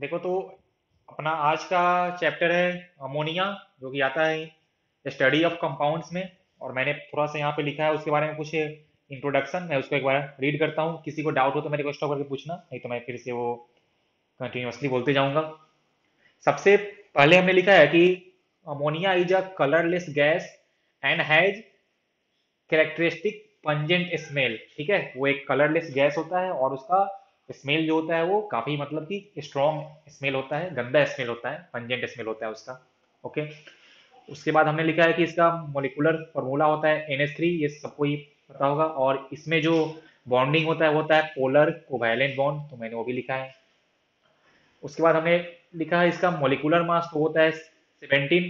देखो तो अपना आज का चैप्टर है अमोनिया, जो कि आता है स्टडी ऑफ कंपाउंड्स में। और मैंने थोड़ा सा यहाँ पे लिखा है उसके बारे में कुछ इंट्रोडक्शन। मैं उसको एक बार रीड करता हूँ, किसी को डाउट हो तो मेरे को स्टॉप करके पूछना, नहीं तो मैं फिर से वो कंटिन्यूअसली बोलते जाऊंगा। सबसे पहले हमने लिखा है कि ammonia is a colourless gas and has characteristic pungent smell. ठीक है, वो एक कलरलेस गैस होता है और उसका स्मेल जो होता है वो काफी मतलब कि स्ट्रॉन्ग स्मेल होता है, गंदा स्मेल होता है, पंजेंट स्मेल होता है उसका। ओके। उसके बाद हमने लिखा है कि इसका मोलिकुलर फॉर्मूला होता है NH3, ये सबको ही पता होगा। और इसमें जो बॉन्डिंग होता है वो होता है पोलर कोवैलेंट बॉन्ड, तो मैंने वो भी लिखा है। उसके बाद हमने लिखा है इसका मोलिकुलर मास तो होता है 17।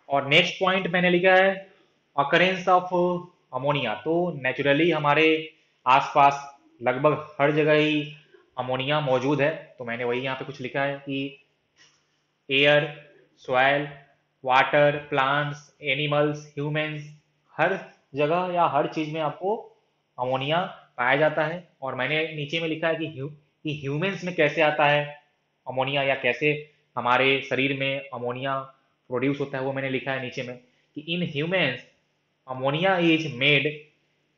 और नेक्स्ट पॉइंट मैंने लिखा है अकरेंस ऑफ अमोनिया। तो नेचुरली हमारे आसपास लगभग हर जगह ही अमोनिया मौजूद है, तो मैंने वही यहाँ पे कुछ लिखा है कि air, soil, water, plants, animals, humans, हर जगह या हर चीज में आपको अमोनिया पाया जाता है। और मैंने नीचे में लिखा है कि ह्यूमंस में कैसे आता है अमोनिया, या कैसे हमारे शरीर में अमोनिया प्रोड्यूस होता है, वो मैंने लिखा है नीचे में कि in humans ammonia is made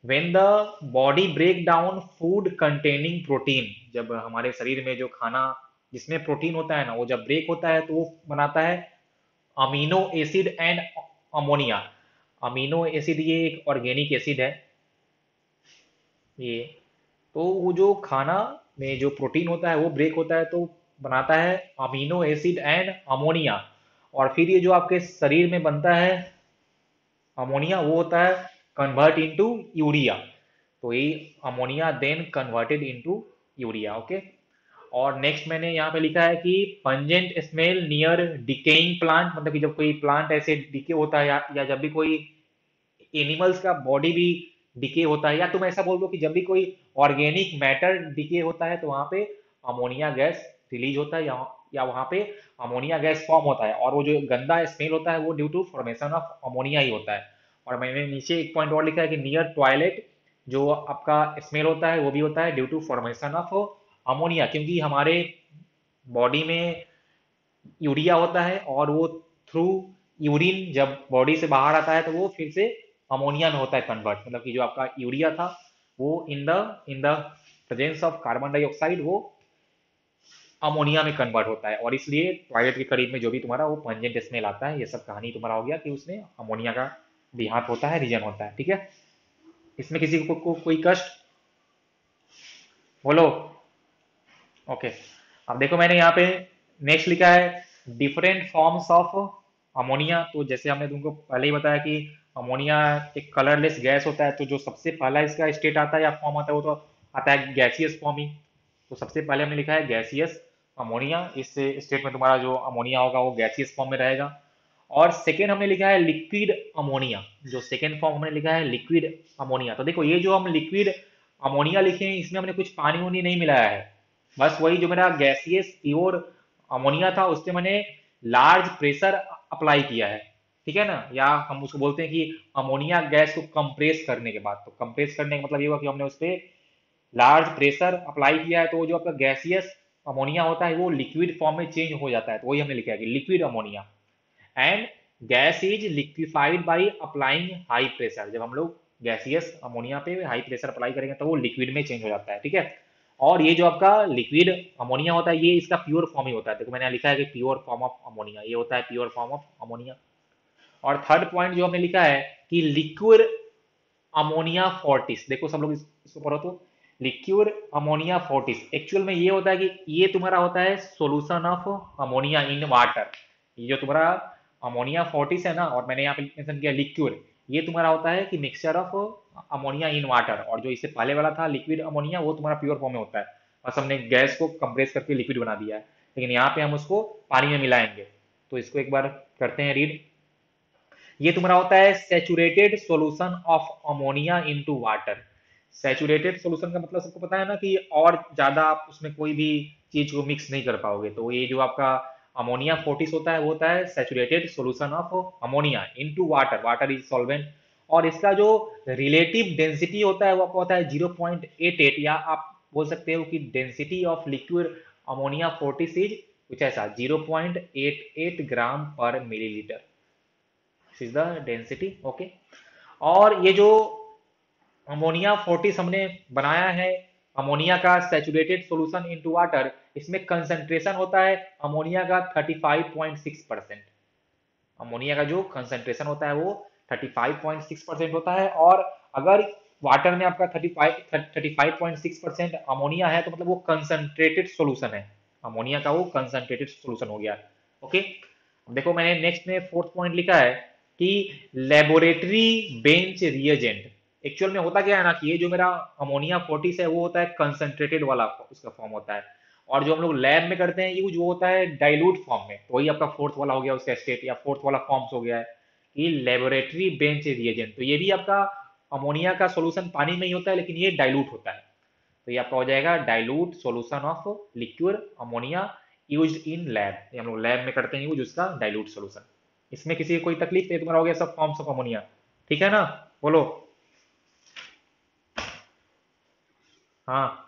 when the body break down food containing protein. जब हमारे शरीर में जो खाना जिसमें प्रोटीन होता है ना, वो जब ब्रेक होता है तो वो बनाता है amino acid and ammonia. Amino acid ये एक ऑर्गेनिक एसिड है ये। तो वो जो खाना में जो प्रोटीन होता है वो ब्रेक होता है तो बनाता है अमीनो एसिड एंड अमोनिया। और फिर ये जो आपके शरीर में बनता है अमोनिया, वो होता है कन्वर्ट इनटू यूरिया। तो ये ammonia then converted into urea. Okay. और नेक्स्ट मैंने यहाँ पे लिखा है कि pungent smell near decaying plant, मतलब कि जब कोई प्लांट ऐसे डिके होता है या जब भी कोई एनिमल्स का बॉडी भी डिके होता है, या तुम ऐसा बोल दो कि जब भी कोई ऑर्गेनिक मैटर डिके होता है तो वहां पे अमोनिया गैस रिलीज होता है, या वहां पे अमोनिया गैस फॉर्म होता है। और वो जो गंदा स्मेल होता है वो due to formation of ammonia ही होता है। और मैंने नीचे एक पॉइंट और लिखा है कि नियर टॉयलेट जो आपका स्मेल होता है वो भी होता है due to formation of ammonia, क्योंकि हमारे बॉडी में यूरिया होता है और वो थ्रू यूरिन जब बॉडी से बाहर आता है तो वो फिर से अमोनिया में होता है कन्वर्ट। मतलब कि जो आपका यूरिया था वो in the presence of carbon dioxide वो अमोनिया में कन्वर्ट होता है। और इसलिए टॉयलेट के करीब में जो भी तुम्हारा वो पंजेंट स्मेल आता है, ये सब कहानी तुम्हारा हो गया कि उसमें अमोनिया का भी हाथ होता है, रीजन होता है। ठीक है, इसमें किसी को कोई कष्ट बोलो। ओके। अब देखो मैंने यहाँ पे नेक्स्ट लिखा है डिफरेंट फॉर्म्स ऑफ अमोनिया। तो जैसे हमने तुमको पहले ही बताया कि अमोनिया एक कलरलेस गैस होता है, तो जो सबसे पहला इसका स्टेट आता है या फॉर्म आता है वो तो आता है गैसियस फॉर्म ही। तो सबसे पहले हमने लिखा है गैसियस अमोनिया। इस स्टेट में तुम्हारा जो अमोनिया होगा वो गैसियस फॉर्म में रहेगा। और सेकेंड हमने लिखा है लिक्विड अमोनिया। जो सेकेंड फॉर्म हमने लिखा है लिक्विड अमोनिया। तो देखो ये जो हम लिक्विड अमोनिया लिखे हैं इसमें हमने कुछ पानी वानी नहीं मिलाया है, बस वही जो मेरा गैसियस प्योर अमोनिया था उससे मैंने लार्ज प्रेशर अप्लाई किया है। ठीक है ना, या हम उसको बोलते हैं कि अमोनिया गैस को कंप्रेस करने के बाद, तो कंप्रेस करने का मतलब ये हुआ कि हमने उस पर लार्ज प्रेशर अप्लाई किया है, तो वो जो आपका गैसियस अमोनिया होता है वो लिक्विड फॉर्म में चेंज हो जाता है। तो वही हमने लिखा है कि liquid ammonia. And gas is liquefied by applying high pressure. जब हम लोग गैसियस अमोनिया पे हाई प्रेशर अप्लाई करेंगे तो वो लिक्विड में चेंज हो जाता है। ठीक है। और ये जो आपका लिक्विड अमोनिया होता है ये इसका प्योर फॉर्म ही होता है। देखो मैंने यहाँ लिखा है कि प्योर फॉर्म ऑफ अमोनिया, ये होता है प्योर फॉर्म ऑफ अमोनिया। और थर्ड पॉइंट जो हमने लिखा है कि लिक्विड अमोनिया फोर्टिस। देखो सब लोग इसको पढ़ो तो लिक्विड अमोनिया फोर्टिस एक्चुअल में ये होता है कि ये तुम्हारा होता है solution of ammonia in water. ये जो तुम्हारा अमोनिया फोर्टिस है ना, और मैंने यहाँ पे मेंशन किया लिक्विड, ये तुम्हारा होता है कि mixture of ammonia in water. और जो इससे पहले वाला था लिक्विड अमोनिया वो तुम्हारा प्योर फॉर्म में होता है, बस हमने गैस को कंप्रेस करके लिक्विड बना दिया है। लेकिन यहाँ पे हम उसको पानी में मिलाएंगे। तो इसको एक बार करते हैं रीड। ये तुम्हारा होता है saturated solution of ammonia into water. Saturated solution का मतलब सबको पता है ना कि और ज्यादा आप उसमें कोई भी चीज को मिक्स नहीं कर पाओगे। तो ये जो आपका अमोनिया फोर्टिस होता है वो होता है saturated solution of ammonia into water, water is solvent. और इसका जो रिलेटिव डेंसिटी होता है वो आपका होता है 0.88, या आप बोल सकते हो कि density of liquid ammonia 40 is कुछ ऐसा 0.88 ग्राम पर millilitre is the density. Okay. और ये जो अमोनिया 40 हमने बनाया है, अमोनिया का सैचुरेटेड सॉल्यूशन इनटू वाटर, इसमें कंसंट्रेशन होता है अमोनिया का 35.6%। अमोनिया का जो कंसंट्रेशन होता है वो 35.6% होता है। और अगर वाटर में आपका 35.6% अमोनिया है तो मतलब वो कंसंट्रेटेड सॉल्यूशन है, अमोनिया का वो कंसंट्रेटेड सॉल्यूशन हो गया। ओके। अब देखो मैंने नेक्स्ट में फोर्थ पॉइंट लिखा है कि लेबोरेटरी बेंच रिएजेंट। एक्चुअल में होता क्या है ना कि ये जो मेरा अमोनिया 40 है वो होता है कंसंट्रेटेड वाला उसका फॉर्म होता है, और जो हम लोग लैब में करते हैं यूज वो होता है डाइल्यूट फॉर्म में। तो वही आपका फोर्थ वाला हो गया उसका स्टेट या फोर्थ वाला फॉर्म्स हो गया है कि लेबोरेटरी बेंच रिएजेंट। तो ये भी आपका अमोनिया का सॉल्यूशन पानी में ही होता है लेकिन ये डाइल्यूट होता है। तो ये आपका हो जाएगा dilute solution of liquid ammonia used in lab. ये हम लोग लैब में करते हैं यूज उसका डाइल्यूट सॉल्यूशन। इसमें किसी की कोई तकलीफ नहीं, तुम्हारा हो गया सब फॉर्म्स ऑफ अमोनिया। ठीक है ना? बोलो। हाँ।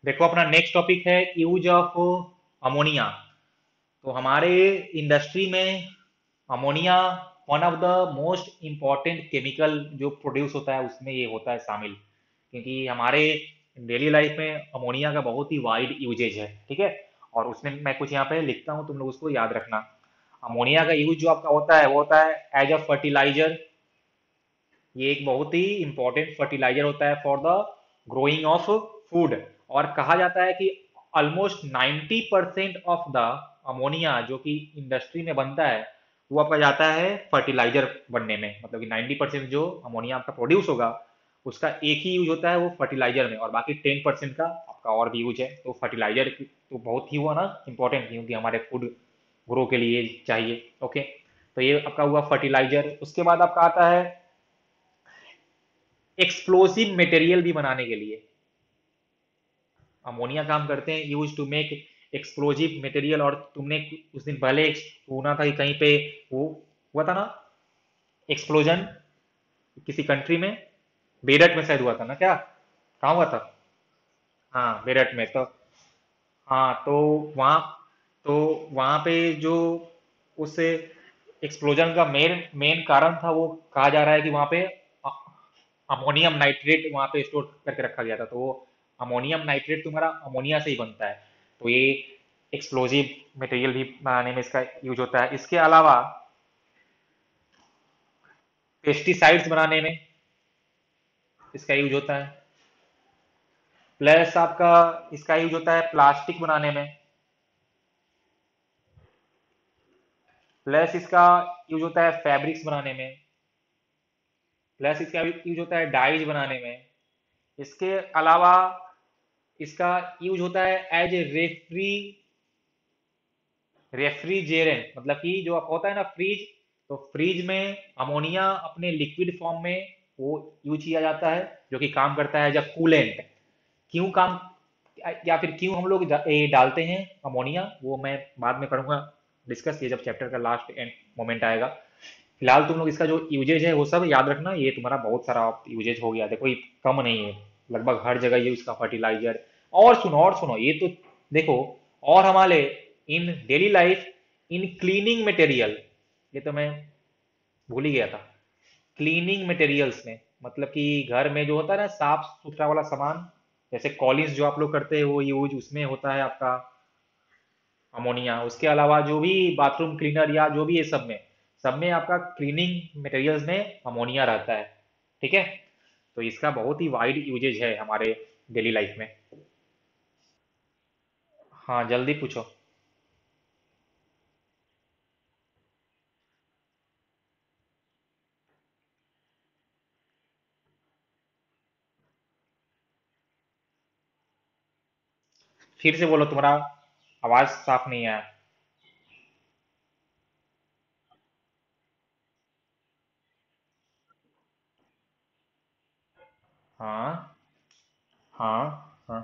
देखो अपना नेक्स्ट टॉपिक है यूज ऑफ अमोनिया। तो हमारे इंडस्ट्री में ammonia one of the most important chemical जो प्रोड्यूस होता है उसमें ये होता है शामिल, क्योंकि हमारे डेली लाइफ में अमोनिया का बहुत ही वाइड यूजेज है। ठीक है। और उसमें मैं कुछ यहाँ पे लिखता हूँ, तुम लोग उसको याद रखना। अमोनिया का यूज जो आपका होता है वो होता है एज अ फर्टिलाइजर। ये एक बहुत ही इंपॉर्टेंट फर्टिलाइजर होता है for the growing of food. और कहा जाता है कि ऑलमोस्ट 90% ऑफ द अमोनिया जो कि इंडस्ट्री में बनता है वो आपका जाता है फर्टिलाइजर बनने में। मतलब कि 90% जो अमोनिया आपका प्रोड्यूस होगा उसका एक ही यूज होता है वो फर्टिलाइजर में, और बाकी 10% का आपका और भी यूज है। तो फर्टिलाइजर तो बहुत ही हुआ ना इंपॉर्टेंट, क्योंकि हमारे फूड ग्रो के लिए चाहिए। ओके। तो ये आपका हुआ फर्टिलाइजर। उसके बाद आपका आता है एक्सप्लोसिव मटेरियल भी बनाने के लिए अमोनिया काम करते हैं use to make explosive material. और तुमने उस दिन पहले सुना था कि कहीं पे वो हुआ था ना एक्सप्लोजन किसी कंट्री में, बेरठ में शायद हुआ था ना, क्या कहाँ हुआ था? हाँ बेरठ में। तो हाँ वहाँ तो वहाँ पे जो उस एक्सप्लोजन का मेन मेन कारण था वो कहा जा रहा है कि वहाँ पे अमोनियम नाइट्रेट वहाँ पे स्टोर करके रखा गया था। तो वो अमोनियम नाइट्रेट तुम्हारा अमोनिया से ही बनता है। तो ये एक्सप्लोजिव मटेरियल भी बनाने में इसका यूज होता है। इसके अलावा पेस्टिसाइड्स बनाने में इसका यूज होता है। प्लस आपका इसका यूज होता है प्लास्टिक बनाने में। प्लस इसका यूज होता है फैब्रिक्स बनाने में। प्लस इसका यूज होता है डाइज बनाने में। इसके अलावा इसका यूज होता है एज ए रेफ्रिजेरेंट। मतलब कि जो आपका होता है ना फ्रिज, तो फ्रिज में अमोनिया अपने लिक्विड फॉर्म में वो यूज किया जाता है जो कि काम करता है जब कूलेंट। क्यों काम या फिर क्यों हम लोग ये डालते हैं अमोनिया, वो मैं बाद में करूंगा डिस्कस, ये जब चैप्टर का लास्ट एंड मोमेंट आएगा। फिलहाल तुम लोग इसका जो यूजेज है वो सब याद रखना। ये तुम्हारा बहुत सारा यूजेज हो गया, देखो ये कम नहीं है, लगभग हर जगह ये इसका फर्टिलाइजर। और सुनो ये तो देखो, और हमारे in daily life in cleaning material, ये तो मैं भूल ही गया था। क्लीनिंग मटेरियल्स में मतलब कि घर में जो होता है ना साफ सुथरा वाला सामान, जैसे कॉलिंस जो आप लोग करते हैं वो यूज उसमें होता है आपका अमोनिया। उसके अलावा जो भी बाथरूम क्लीनर या जो भी ये सब में आपका क्लीनिंग मटेरियल्स में अमोनिया रहता है। ठीक है। तो इसका बहुत ही वाइड यूजेज है हमारे डेली लाइफ में। हाँ जल्दी पूछो। फिर से बोलो, तुम्हारा आवाज साफ नहीं आया। हाँ हाँ हाँ।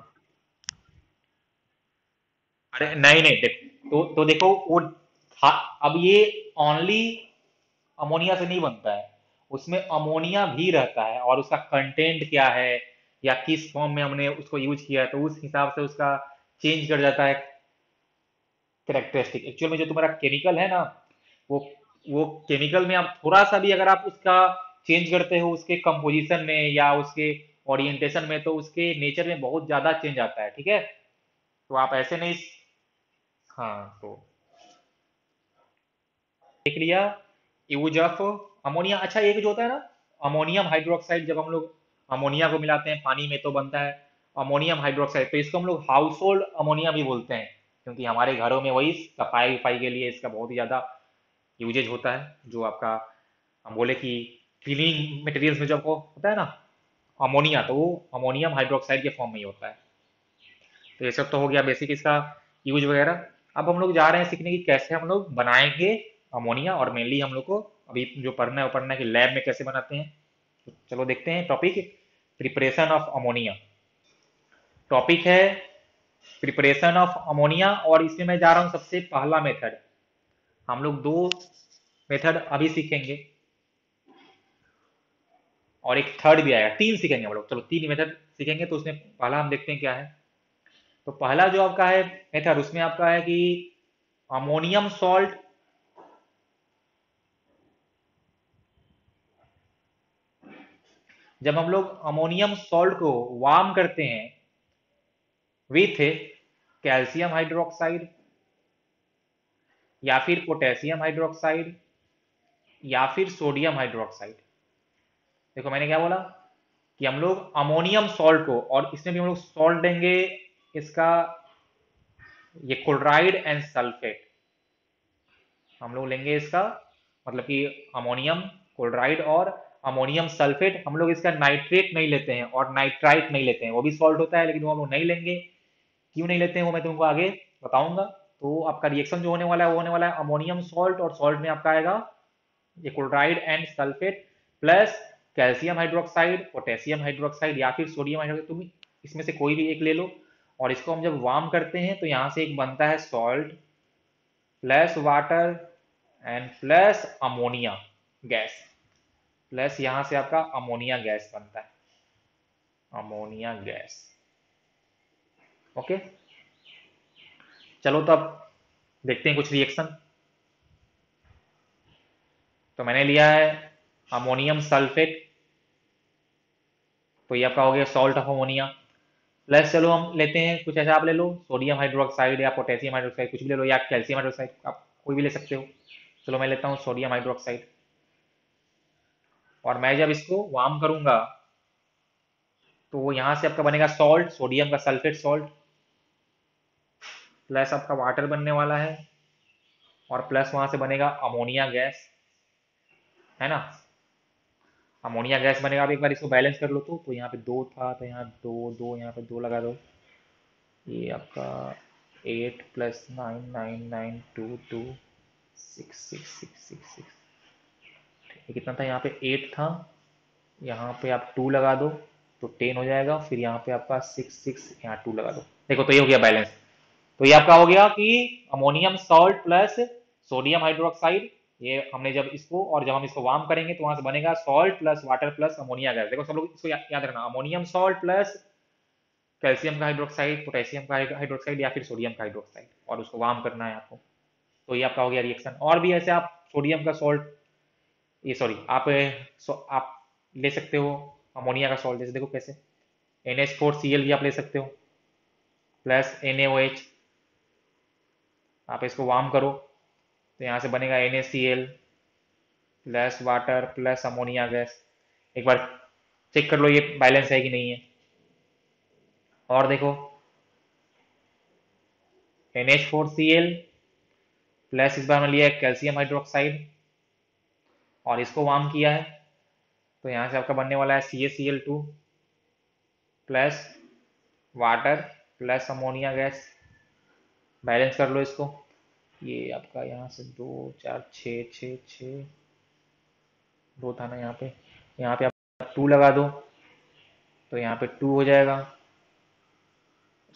अरे नहीं नहीं तो देखो वो अब ये ओनली अमोनिया से नहीं बनता है, उसमें अमोनिया भी रहता है और उसका कंटेंट क्या है या किस फॉर्म में हमने उसको यूज किया है, तो उस हिसाब से उसका चेंज कर जाता है कैरेक्टरिस्टिक। एक्चुअल में जो तुम्हारा केमिकल है ना, वो वो केमिकल में आप थोड़ा सा भी अगर आप उसका चेंज करते हो उसके कंपोजिशन में या उसके ओरिएंटेशन में, तो उसके नेचर में बहुत ज्यादा चेंज आता है, ठीक है। तो आप ऐसे नहीं। हाँ, तो देख लिया यूज ऑफ अमोनिया। अच्छा, एक जो होता है ना अमोनियम हाइड्रोक्साइड, जब हम लोग अमोनिया को मिलाते हैं पानी में तो बनता है अमोनियम हाइड्रोक्साइड, तो इसको हम लोग हाउस होल्ड अमोनिया भी बोलते हैं, क्योंकि हमारे घरों में वही सफाई वफाई के लिए इसका बहुत ही ज्यादा यूजेज होता है। जो आपका हम बोले कि क्लीनिंग मटेरियल्स में जो आपको होता है ना अमोनिया, तो वो अमोनियम हाइड्रोक्साइड के फॉर्म में ही होता है। तो ये सब तो हो गया बेसिक इसका यूज वगैरह। अब हम लोग जा रहे हैं सीखने की कैसे हम लोग बनाएंगे अमोनिया, और मेनली हम लोग को अभी जो पढ़ना है वो पढ़ना है कि लैब में कैसे बनाते हैं। तो चलो देखते हैं topic, preparation of ammonia. Topic है प्रिपरेशन ऑफ अमोनिया, और इसमें मैं जा रहा हूँ सबसे पहला मेथड। हम लोग दो मेथड अभी सीखेंगे और एक थर्ड भी आएगा, तीन सीखेंगे हम लोग। चलो तीन मेथड सीखेंगे, तो उसमें पहला हम देखते हैं क्या है। तो पहला जो आपका है मेथड, उसमें आपका है कि अमोनियम सॉल्ट जब हम लोग अमोनियम सॉल्ट को वार्म करते हैं विथ कैल्शियम हाइड्रोक्साइड या फिर पोटेशियम हाइड्रोक्साइड या फिर सोडियम हाइड्रोक्साइड। देखो मैंने क्या बोला कि हम लोग अमोनियम सॉल्ट को, और इसमें भी हम लोग सॉल्ट देंगे इसका, ये क्लोराइड एंड सल्फेट हम लोग लेंगे इसका, मतलब कि अमोनियम क्लोराइड और अमोनियम सल्फेट। हम लोग इसका नाइट्रेट नहीं लेते हैं और नाइट्राइट नहीं लेते हैं, वो भी सॉल्ट होता है लेकिन वो हम लोग नहीं लेंगे। क्यों नहीं लेते हैं वो मैं तुमको आगे बताऊंगा। तो आपका रिएक्शन जो होने वाला है वो होने वाला है अमोनियम सॉल्ट, और सॉल्ट में आपका आएगा ये chloride and sulphate plus calcium hydroxide, potassium hydroxide या फिर सोडियम हाइड्रोक्साइड, तुम इसमें से कोई भी एक ले लो। और इसको हम जब वार्म करते हैं तो यहाँ से एक बनता है salt plus water and plus ammonia gas, plus यहाँ से आपका अमोनिया गैस बनता है, अमोनिया गैस। ओके, चलो तो अब देखते हैं कुछ रिएक्शन। तो मैंने लिया है अमोनियम सल्फेट, तो ये आपका हो गया सॉल्ट ऑफ अमोनिया, प्लस चलो हम लेते हैं कुछ ऐसा, आप ले लो सोडियम हाइड्रोक्साइड या पोटेशियम हाइड्रोक्साइड कुछ भी ले लो, या कैल्शियम हाइड्रोक्साइड आप कोई भी ले सकते हो। चलो मैं लेता हूँ सोडियम हाइड्रोक्साइड, और मैं जब इसको वार्म करूंगा तो वो यहाँ से आपका बनेगा सॉल्ट, सोडियम का सल्फेट सॉल्ट, प्लस आपका वाटर बनने वाला है, और प्लस वहां से बनेगा अमोनिया गैस, है ना। अमोनिया गैस बनेगा। आप एक बार इसको बैलेंस कर लो, तो यहाँ पे दो था तो यहाँ दो, दो यहाँ पे दो लगा दो, ये आपका 8 + 9 9 9 2 2 6 6 6 6 6, ये कितना था, यहाँ पे 8 था, यहाँ पे आप 2 लगा दो तो 10 हो जाएगा, फिर यहाँ पे आपका 6 6, यहाँ 2 लगा दो। देखो तो ये हो गया बैलेंस। तो ये आपका हो गया कि ammonium salt plus sodium hydroxide, ये हमने जब इसको, और जब हम इसको वार्म करेंगे तो वहां से बनेगा salt plus water plus ammonia gas. देखो सब लोग इसको याद रखना, अमोनियम सॉल्ट प्लस कैल्शियम का हाइड्रोक्साइड, पोटेशियम का हाइड्रोक्साइड या फिर सोडियम का हाइड्रोक्साइड, और उसको वार्म करना है आपको। तो ये आपका हो गया रिएक्शन। और भी ऐसे आप सोडियम का सॉल्ट, ये सॉरी आप ले सकते हो अमोनिया का सॉल्ट, जैसे देखो कैसे NH4Cl भी आप ले सकते हो प्लस NaOH, आप इसको वार्म करो तो यहाँ से बनेगा NaCl plus water plus ammonia gas. एक बार चेक कर लो ये बैलेंस है कि नहीं है। और देखो NH4Cl प्लस इस बार मैंने लिया है कैल्शियम हाइड्रोक्साइड और इसको वार्म किया है, तो यहाँ से आपका बनने वाला है CaCl2 plus water plus ammonia gas. Balance कर लो इसको, ये आपका यहाँ से 2 4 6 6 6, दो था ना यहाँ पे आप 2 लगा दो तो यहाँ पे 2 हो जाएगा।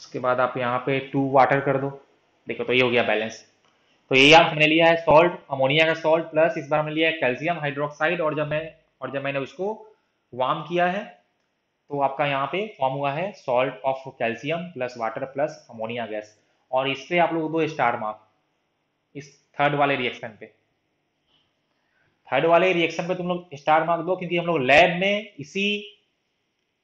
उसके बाद आप यहाँ पे 2 वाटर कर दो, देखो तो ये हो गया बैलेंस। तो ये आप हमने लिया है सॉल्ट, अमोनिया का सॉल्ट, प्लस इस बार हमने लिया है कैल्शियम हाइड्रोक्साइड, और जब मैंने उसको वार्म किया है तो आपका यहाँ पे फॉर्म हुआ है salt of calcium plus water plus ammonia gas. और इस पे आप लोग दो स्टार मार्क, इस थर्ड वाले रिएक्शन पे, थर्ड वाले रिएक्शन पे तुम लोग स्टार मार्क दो, क्योंकि हम लोग लैब में इसी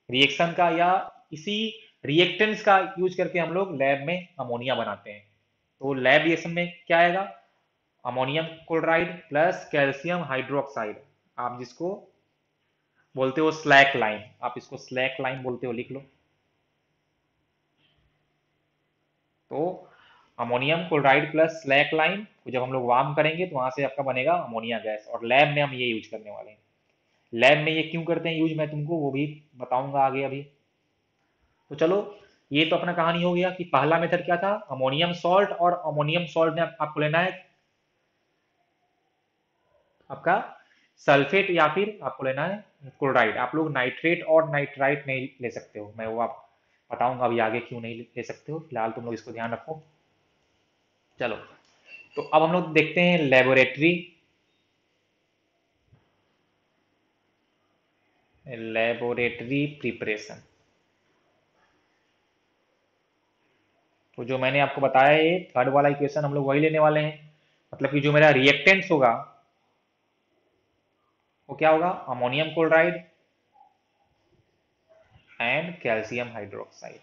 रिएक्शन का या इसी रिएक्टेंट्स का यूज करके हम लोग लैब में अमोनिया बनाते हैं। तो लैब रिएक्शन में क्या आएगा, ammonium chloride plus calcium hydroxide, आप जिसको बोलते हो स्लैक लाइन, आप इसको स्लैक लाइन बोलते हो, लिख लो। तो ammonium chloride plus slack line को जब हम लोग वार्म करेंगे तो वहां से आपका बनेगा अमोनिया गैस, और लैब में हम ये यूज करने वाले हैं। लैब में ये क्यों करते हैं यूज, मैं तुमको वो भी बताऊंगा आगे अभी। तो चलो, ये तो अपना कहानी हो गया कि पहला मेथड क्या था, अमोनियम सॉल्ट, और अमोनियम सॉल्ट में आपको लेना है आपका सल्फेट, या फिर आपको लेना है क्लोराइड। आप लोग नाइट्रेट और नाइट्राइट नहीं ले सकते हो, मैं वो आप बताऊंगा अभी आगे क्यों नहीं ले सकते हो, फिलहाल तुम लोग इसको ध्यान रखो। चलो, तो अब हम लोग देखते हैं लेबोरेटरी, लेबोरेटरी प्रिपरेशन। तो जो मैंने आपको बताया ये थर्ड वाला इक्वेशन हम लोग वही लेने वाले हैं, मतलब कि जो मेरा रिएक्टेंट्स होगा वो क्या होगा, ammonium chloride and calcium hydroxide.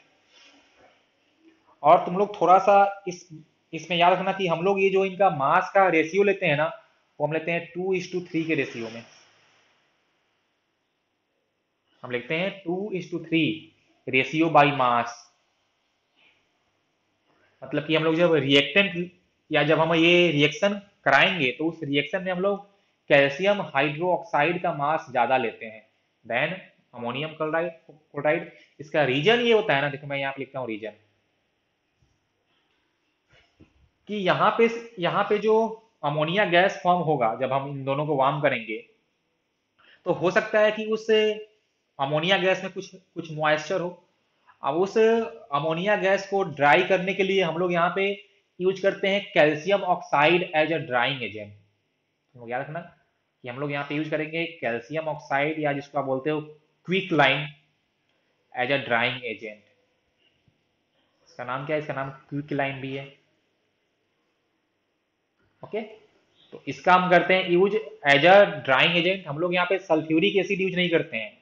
और तुम लोग थोड़ा सा इस इसमें याद रखना कि हम लोग ये जो इनका मास का रेशियो लेते हैं ना, वो हम लेते हैं 2:3 के रेशियो में। हम लिखते हैं 2:3 रेशियो बाई मास। मतलब कि हम लोग जब रिएक्टेंट या जब हम ये रिएक्शन कराएंगे तो उस रिएक्शन में हम लोग कैल्शियम हाइड्रोक्साइड का मास ज्यादा लेते हैं देन अमोनियम क्लोराइड क्लोराइड। इसका रीजन ये होता है ना, देखो मैं यहाँ पे लिखता हूँ रीजन, कि यहाँ पे जो अमोनिया गैस फॉर्म होगा जब हम इन दोनों को वार्म करेंगे, तो हो सकता है कि उस अमोनिया गैस में कुछ कुछ मॉइस्चर हो। अब उस अमोनिया गैस को ड्राई करने के लिए हम लोग यहाँ पे यूज करते हैं calcium oxide as a drying agent. तुम लोग याद रखना कि हम लोग यहाँ पे यूज करेंगे कैल्शियम ऑक्साइड, या जिसको आप बोलते हो quick lime, as a drying agent. इसका नाम क्या है, इसका नाम क्विक लाइन भी है। ओके, तो इसका हम करते हैं use as a drying agent. हम लोग यहाँ पे सल्फ्यूरिक एसिड यूज नहीं करते हैं।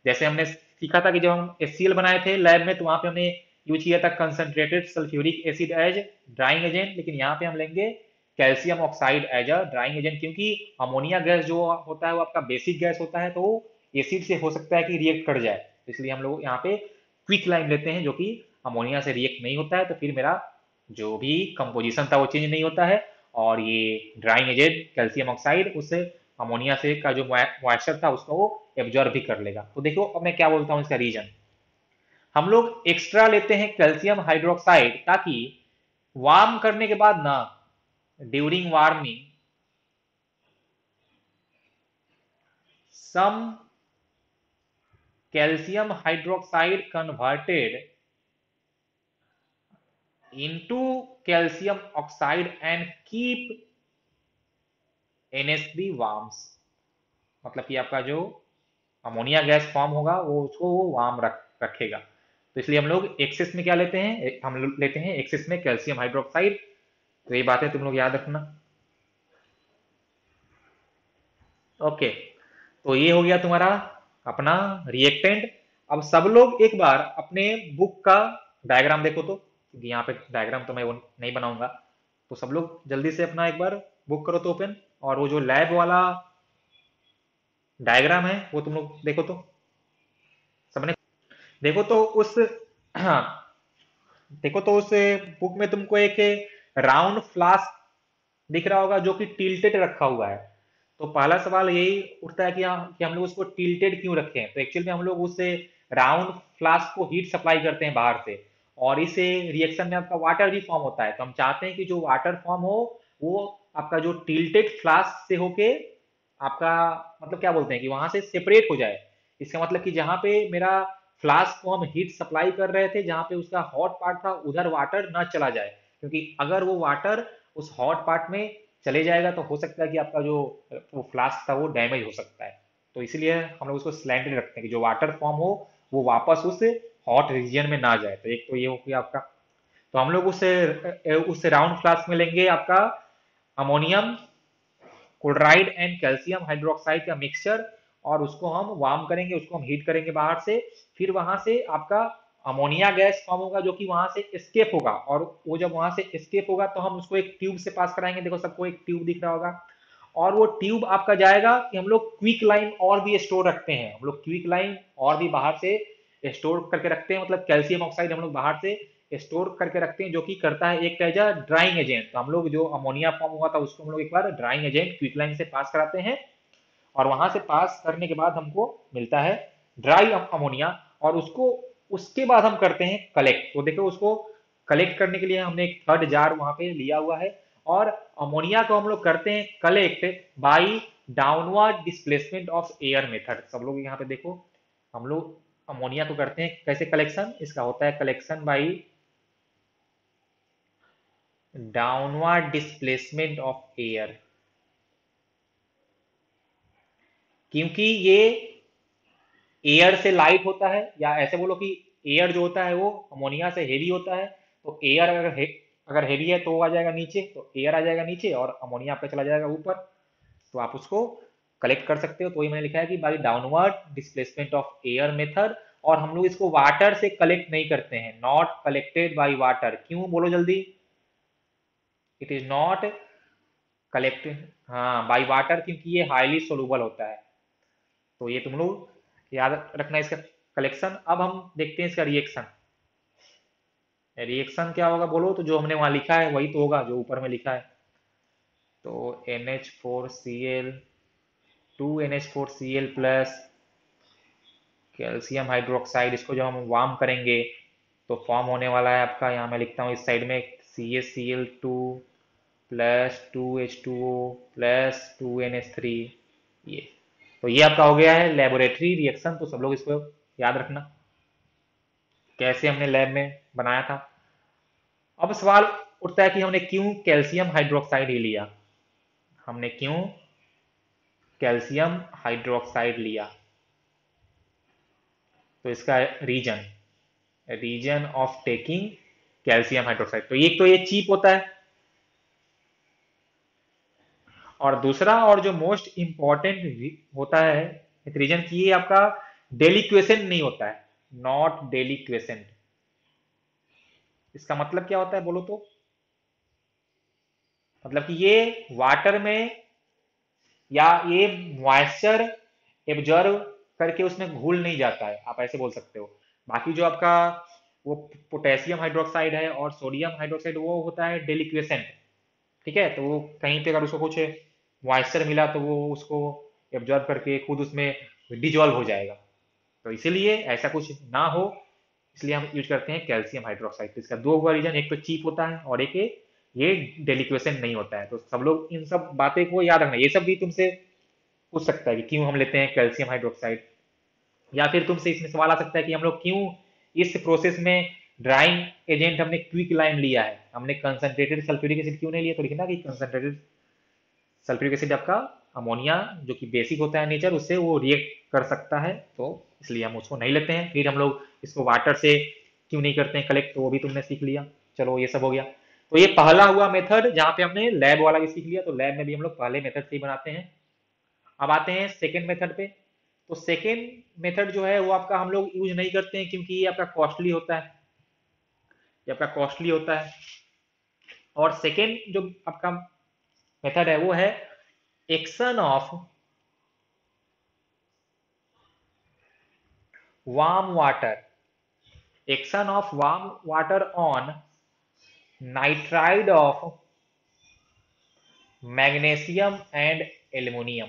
जैसे हमने सीखा था कि जब हम HCl बनाए थे लैब में, तो वहां पे हमने यूज किया था concentrated sulphuric acid as drying agent, लेकिन यहाँ पे हम लेंगे calcium oxide as a drying agent, क्योंकि अमोनिया गैस जो होता है वो आपका बेसिक गैस होता है, तो एसिड से हो सकता है कि रिएक्ट कर जाए। तो इसलिए हम लोग यहाँ पे क्विक लाइन लेते हैं जो कि अमोनिया से रिएक्ट नहीं होता है, तो फिर मेरा जो भी कंपोजिशन था वो चेंज नहीं होता है, और ये ड्राइंग एजेंट कैल्शियम ऑक्साइड उससे अमोनिया से का जो मॉइस्चर था उसको वो एब्जॉर्ब भी कर लेगा। तो देखो अब मैं क्या बोलता हूँ इसका रीजन, हम लोग एक्स्ट्रा लेते हैं कैल्शियम हाइड्रोक्साइड ताकि वार्म करने के बाद ना, during warming some calcium hydroxide converted into calcium oxide and keep NH3 warms. मतलब कि आपका जो अमोनिया गैस फॉर्म होगा वो उसको वो वार्म रखेगा। तो इसलिए हम लोग एक्सेस में क्या लेते हैं, हम लोग लेते हैं एक्सेस में कैल्शियम हाइड्रोक्साइड। तो ये बातें तुम लोग याद रखना। ओके, तो ये हो गया तुम्हारा अपना रिएक्टेंट। अब सब लोग एक बार अपने बुक का डायग्राम देखो, तो क्योंकि यहाँ पे डायग्राम तो मैं वो नहीं बनाऊंगा, तो सब लोग जल्दी से अपना एक बार बुक करो तो ओपन, और वो जो लैब वाला डायग्राम है वो तुम लोग देखो तो, सबने देखो तो उस हाँ, देखो तो उस बुक में तुमको एक राउंड फ्लास्क दिख रहा होगा जो कि टिल्टेड रखा हुआ है। तो पहला सवाल यही उठता है कि हम लोग उसको टिल्टेड क्यों रखे हैं। तो एक्चुअली में हम लोग उस राउंड फ्लास्क को हीट सप्लाई करते हैं बाहर से, और इस रिएक्शन में आपका वाटर भी फॉर्म होता है। तो हम चाहते हैं कि जो वाटर फॉर्म हो वो आपका जो टिल्टेड फ्लास्क से होके आपका, मतलब क्या बोलते हैं कि वहां से सेपरेट हो जाए। इसका मतलब कि जहां पे मेरा फ्लास्क को हम हीट सप्लाई कर रहे थे, जहां पे उसका हॉट पार्ट था उधर वाटर ना चला जाए, क्योंकि अगर वो वाटर उस हॉट पार्ट में चले जाएगा तो हो सकता है कि आपका जो वो फ्लास्क था वो डैमेज हो सकता है। तो इसलिए हम लोग उसको स्लैंटेड रखते हैं कि जो वाटर फॉर्म हो वो वापस उस हॉट रीजन में ना जाए। तो एक तो ये हो गया आपका। तो हम लोग उस राउंड फ्लास्क में लेंगे आपका ammonium chloride and calcium hydroxide का मिक्सचर, और उसको हम वार्म करेंगे, उसको हम हीट करेंगे बाहर से। फिर वहां से आपका अमोनिया गैस फॉर्म होगा जो कि वहां से एस्केप होगा, और वो जब वहां से एस्केप होगा तो हम उसको एक ट्यूब से पास कराएंगे। देखो सबको एक ट्यूब दिख रहा होगा, और वो ट्यूब आपका जाएगा कि हम लोग क्विक लाइन और भी स्टोर रखते हैं, हम लोग क्विक लाइन और भी बाहर से स्टोर करके रखते हैं, मतलब कैल्शियम ऑक्साइड हम लोग बाहर से स्टोर करके रखते हैं, जो कि करता है एक एज अ ड्राइंग एजेंट। तो हम लोग जो अमोनिया फॉर्म हुआ था उसको हम लोग एक बार ड्राइंग एजेंट क्विक लाइन से पास कराते हैं, और वहां से पास करने के बाद हमको मिलता है ड्राई अमोनिया, और उसको उसके बाद हम करते हैं कलेक्ट। तो देखो उसको कलेक्ट करने के लिए हमने एक थर्ड जार वहां पे लिया हुआ है, और अमोनिया को हम लोग करते हैं collect by downward displacement of air method. सब लोग यहाँ पे देखो, हम लोग अमोनिया को करते हैं कैसे कलेक्शन, इसका होता है collection by downward displacement of air. क्योंकि ये एयर से लाइट होता है, या ऐसे बोलो कि एयर जो होता है वो अमोनिया से हेवी होता है। तो एयर अगर हेवी है तो वो आ जाएगा नीचे, तो एयर आ जाएगा नीचे और अमोनिया आपका चला जाएगा ऊपर। तो आप उसको कलेक्ट कर सकते हो। तो ये मैंने लिखा है कि by downward displacement of air method, और हम लोग इसको वाटर से कलेक्ट नहीं करते हैं, नॉट कलेक्टेड बाई वाटर। क्यों बोलो जल्दी? इट इज नॉट कलेक्टेड, हाँ, बाई वाटर, क्योंकि ये हाईली सोलूबल होता है। तो ये तुम लोग याद रखना इसका कलेक्शन। अब हम देखते हैं इसका रिएक्शन। रिएक्शन क्या होगा बोलो, तो जो हमने वहां लिखा है वही तो होगा जो ऊपर में लिखा है। तो NH4Cl, 2NH4Cl plus calcium hydroxide, इसको जब हम वार्म करेंगे तो फॉर्म होने वाला है आपका, यहाँ मैं लिखता हूँ इस साइड में, CaCl2 plus 2H2O plus 2NH3। ये तो ये आपका हो गया है लेबोरेटरी रिएक्शन। तो सब लोग इसको याद रखना कैसे हमने लैब में बनाया था। अब सवाल उठता है कि हमने क्यों कैल्शियम हाइड्रोक्साइड ही लिया, हमने क्यों कैल्शियम हाइड्रोक्साइड लिया। तो इसका reason, reason of taking calcium hydroxide, तो एक तो ये चीप होता है, और दूसरा और जो मोस्ट इंपॉर्टेंट होता है एक रीजन की, ये आपका डेलिक्वेशन नहीं होता है, नॉट डेलिक्वेशन। इसका मतलब क्या होता है बोलो तो? मतलब कि ये वाटर में, या ये मॉइस्चर एब्जॉर्व करके उसमें घुल नहीं जाता है, आप ऐसे बोल सकते हो। बाकी जो आपका वो पोटेशियम हाइड्रोक्साइड है और सोडियम हाइड्रोक्साइड वो होता है डेलिक्वेसेंट। ठीक है, तो वो कहीं पे अगर उसको कुछ मॉइस्चर मिला तो वो उसको एब्जॉर्ब करके खुद उसमें डिजॉल्व हो जाएगा। तो इसीलिए ऐसा कुछ ना हो, इसलिए हम यूज करते हैं कैल्शियम हाइड्रोक्साइड। तो इसका दो हुआ रीजन, एक तो चीप होता है और एक ये डेलिक्वेशन नहीं होता है। तो सब लोग इन सब बातें को याद रखना। ये सब भी तुमसे पूछ सकता है कि क्यों हम लेते हैं कैल्शियम हाइड्रोक्साइड, या फिर तुमसे इसमें सवाल आ सकता है कि हम लोग क्यों इस प्रोसेस में ड्राइंग एजेंट हमने क्विक लाइन लिया है, हमने कंसंट्रेटेड सल्फ्यूरिक एसिड क्यों नहीं लिया। तो लिखना कि कंसंट्रेटेड सल्फ्यूरिक एसिड आपका अमोनिया जो कि बेसिक होता है नेचर, उससे वो रिएक्ट कर सकता है, तो इसलिए हम उसको नहीं लेते हैं। फिर हम लोग इसको वाटर से क्यों नहीं करते हैं कलेक्ट, तो वो भी तुमने सीख लिया। चलो ये सब हो गया। तो ये पहला हुआ मेथड जहाँ पे हमने लैब वाला भी सीख लिया। तो लैब में भी हम लोग पहले मेथड से ही बनाते हैं। अब आते हैं सेकेंड मेथड पे। तो सेकेंड मेथड जो है वो आपका हम लोग यूज नहीं करते हैं, क्योंकि ये आपका कॉस्टली होता है, ये आपका कॉस्टली होता है। और सेकेंड जो आपका मेथड है वो है action of warm water, action of warm water on nitride of magnesium and aluminium,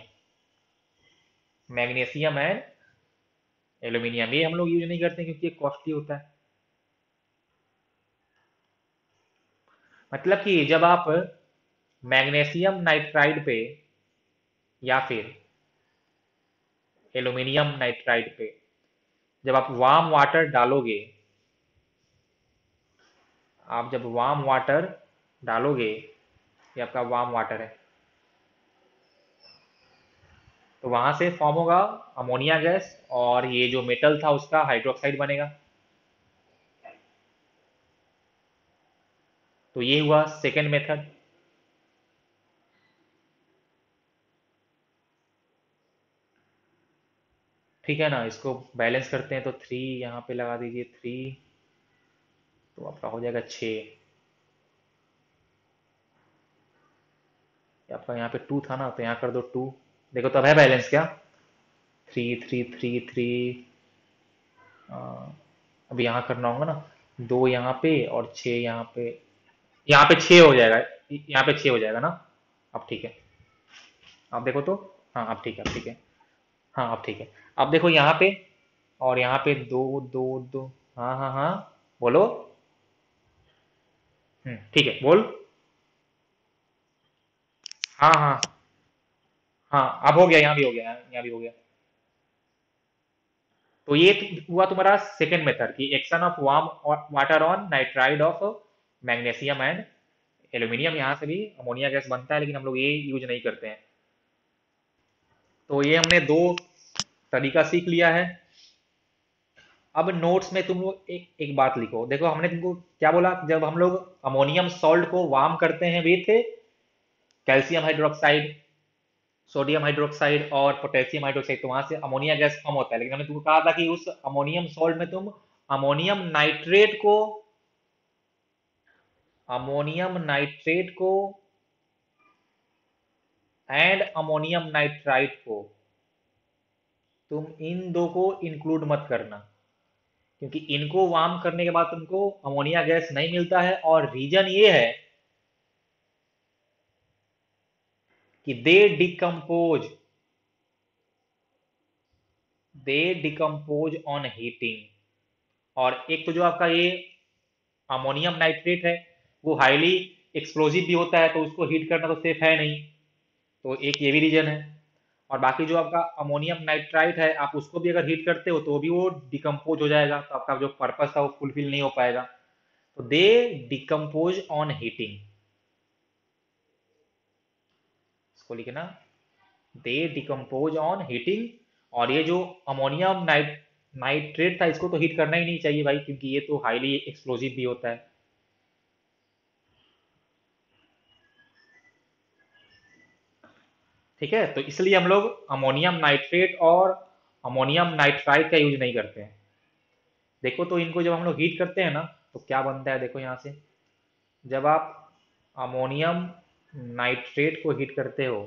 magnesium and aluminium. ये हम लोग यूज नहीं करते क्योंकि ये कॉस्टली होता है। मतलब कि जब आप मैग्नीशियम नाइट्राइड पे या फिर एल्यूमिनियम नाइट्राइड पे जब आप वार्म वाटर डालोगे, आप जब वार्म वाटर डालोगे, ये आपका वार्म वाटर है, तो वहां से फॉर्म होगा अमोनिया गैस, और ये जो मेटल था उसका हाइड्रोक्साइड बनेगा। तो ये हुआ सेकेंड मेथड। ठीक है ना, इसको बैलेंस करते हैं तो 3 यहाँ पे लगा दीजिए, 3, तो आपका हो जाएगा 6। आपका यहाँ पे 2 था ना, तो यहाँ कर दो 2। देखो तो अब है बैलेंस क्या? 3 3 3 3। अब यहाँ करना होगा ना, 2 यहाँ पे और 6 यहाँ पे। यहाँ पे 6 हो जाएगा, यहाँ पे 6 हो जाएगा ना। अब ठीक है, अब देखो तो। हाँ अब ठीक है, अब ठीक है। हाँ अब ठीक है। अब देखो यहाँ पे, और यहाँ पे 2 2 2। हाँ हाँ हाँ, बोलो। ठीक है, बोल। हाँ हाँ हाँ, अब हो गया, यहाँ भी हो गया, यहाँ भी हो गया। तो ये हुआ तुम्हारा सेकेंड मेथड की action of warm water on nitride of magnesium and aluminium. यहाँ से भी अमोनिया गैस बनता है, लेकिन हम लोग ये यूज नहीं करते हैं। तो ये हमने दो तरीका सीख लिया है। अब नोट्स में तुम लोग एक एक बात लिखो। देखो हमने तुमको क्या बोला, जब हम लोग अमोनियम सॉल्ट को वार्म करते हैं with calcium hydroxide, sodium hydroxide और पोटेशियम हाइड्रोक्साइड, तो वहां से अमोनिया गैस फॉर्म होता है। लेकिन हमने तुमको कहा था कि उस अमोनियम सॉल्ट में तुम अमोनियम नाइट्रेट को अमोनियम नाइट्रेट को एंड अमोनियम नाइट्राइट को, तुम इन दो को इंक्लूड मत करना, क्योंकि इनको वार्म करने के बाद तुमको अमोनिया गैस नहीं मिलता है। और रीजन ये है कि दे डिकम्पोज ऑन हीटिंग। और एक तो जो आपका ये अमोनियम नाइट्रेट है, वो हाईली एक्सप्लोजिव भी होता है, तो उसको हीट करना तो सेफ है नहीं। तो एक ये भी रीजन है। और बाकी जो आपका अमोनियम नाइट्राइट है, आप उसको भी अगर हीट करते हो तो भी वो डिकम्पोज हो जाएगा, तो आपका जो पर्पस था वो फुलफिल नहीं हो पाएगा। तो दे डिकम्पोज ऑन हीटिंग, इसको लिखना, दे डिकम्पोज ऑन हीटिंग। और ये जो अमोनियम नाइट्रेट था, इसको तो हीट करना ही नहीं चाहिए भाई, क्योंकि ये तो हाईली एक्सप्लोजिव भी होता है। ठीक है, तो इसलिए हम लोग अमोनियम नाइट्रेट और अमोनियम नाइट्राइट का यूज नहीं करते हैं। देखो तो इनको जब हम लोग हीट करते हैं ना, तो क्या बनता है, देखो यहाँ से। जब आप अमोनियम नाइट्रेट को हीट करते हो,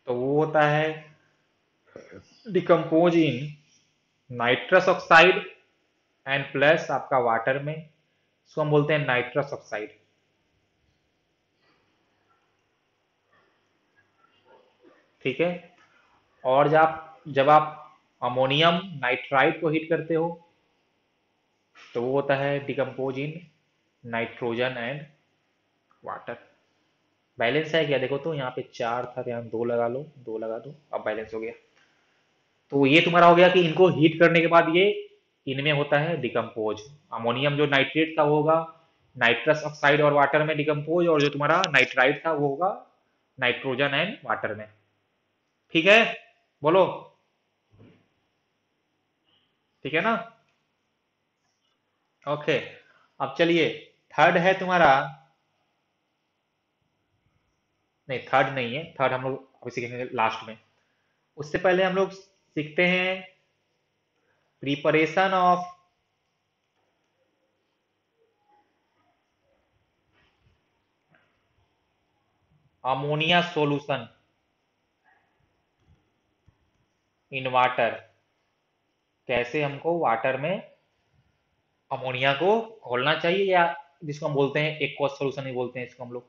तो वो होता है decompose in nitrous oxide and plus आपका वाटर में, इसको हम बोलते हैं नाइट्रस ऑक्साइड। ठीक है। और जब आप अमोनियम नाइट्राइट को हीट करते हो, तो वो होता है decompose in nitrogen and water. Balance है क्या, देखो तो यहाँ पे 4 था, तो यहाँ 2 लगा लो, 2 लगा दो, अब बैलेंस हो गया। तो ये तुम्हारा हो गया कि इनको हीट करने के बाद ये इनमें होता है डिकम्पोज। अमोनियम जो नाइट्रेट था वो होगा नाइट्रस ऑक्साइड और वाटर में डिकम्पोज, और जो तुम्हारा नाइट्राइट था वो होगा नाइट्रोजन एंड वाटर में। ठीक है, बोलो। ठीक है ना। ओके, अब चलिए, थर्ड है तुम्हारा। नहीं, थर्ड नहीं है, थर्ड हम लोग अभी सीखेंगे लास्ट में। उससे पहले हम लोग सीखते हैं preparation of ammonia solution in water. कैसे हमको वाटर में अमोनिया को घोलना चाहिए, या जिसको हम बोलते हैं एक्वस सॉल्यूशन ही बोलते हैं इसको हम लोग।